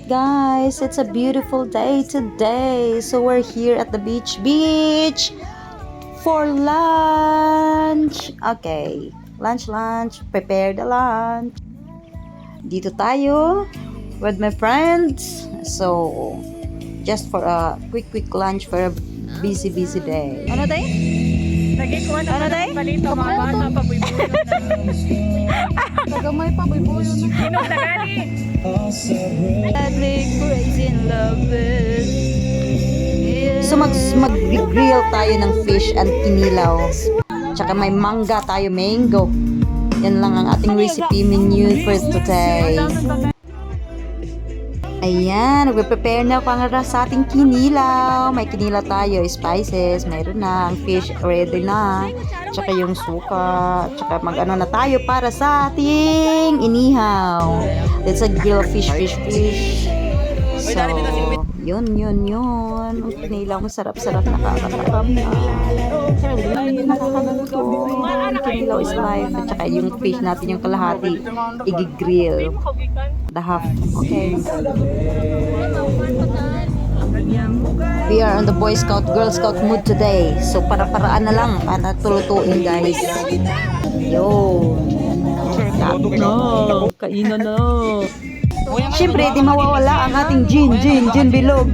guys, it's a beautiful day today. So we're here at the beach for lunch. Okay, lunch. Prepare the lunch. Dito tayo with my friends. So just for a quick lunch for a busy day. Ano tayo? Nagikuha na tayo? Palito, mga bata pa, buibuyo na. Tagamay pa, buibuyo na. Inom na gani. So mag-grill tayo ng fish and kinilaw. Tsaka may mangga tayo, mango. Yan lang ang ating recipe menu for today. Ayan, nagpe-prepare na para sa ating kinilaw. May kinilaw tayo, spices, mayroon na, ang fish ready na, tsaka yung suka, tsaka mag-ano na tayo para sa ating inihaw. Let's a grill fish. So, yun. Ang kinilaw, masarap, nakakatakam na. Nakakaluto. Kinilaw is life. At tsaka yung fish natin, yung kalahati, i-grill. The half. Okay. We are on the Boy Scout, Girl Scout mood today. So, para-paraan na lang. Para tulutuin, guys. Yo. Kainan na. Siyempre, di mawawala ang ating gin bilog.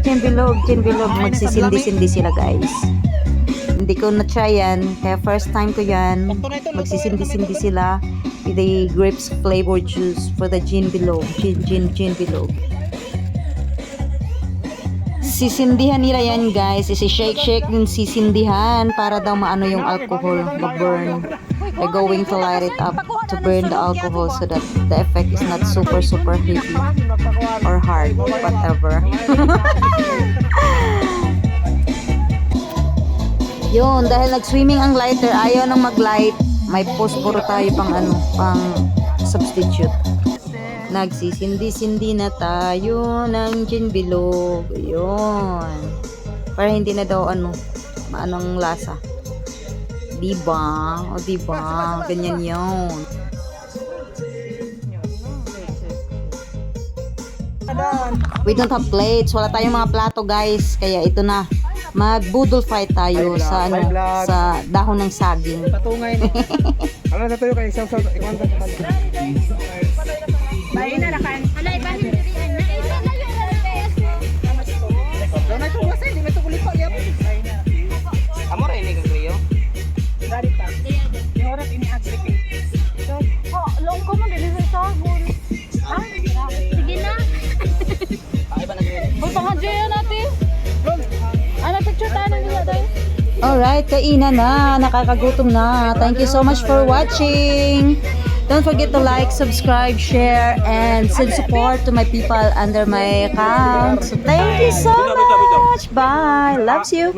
Magsisindi-sindi sila, guys. Hindi ko na-try yan. Kaya first time ko yan. Magsisindi-sindi sila with the grapes flavor juice for the gin bilog. Gin bilog. Sisindihan nila yan, guys. Isi-shake din sisindihan para daw maano yung alcohol, mag-burn. They're going to light it up to burn the alcohol so that the effect is not super heavy or hard, whatever. Yun, dahil nag-swimming ang lighter, ayaw nang mag-light. May posporo tayo pang substitute. Nagsisindi-sindi na tayo ng gin bilog. Yun. Para hindi na daw maanong lasa. Diba? O diba? Ganyan yun. We don't have plates. Wala tayong mga plato, guys. Kaya ito na. Mag-boodle fight tayo sa dahon ng saging. Patungay na. Ano na tayo kay isang ikuan ka pa. Bahay na lakan. Alay, bahin dirian. Naisa na yung LTS. Daw na itong wasa, hindi na itong ulit pa. Amo ra ini kang kriyo. Dari pa. Yung oras ini-aggregate. So, long ko mo, dili sa sabon. Sige na. Ay ba nagre? Pagpahadya natin. Ano, picture tayo nila tayo. Alright, kainan na. Nakakagutom na. Thank you so much for watching. Don't forget to like, subscribe, share, and send support to my people under my account. So thank you so much. Bye. Loves you.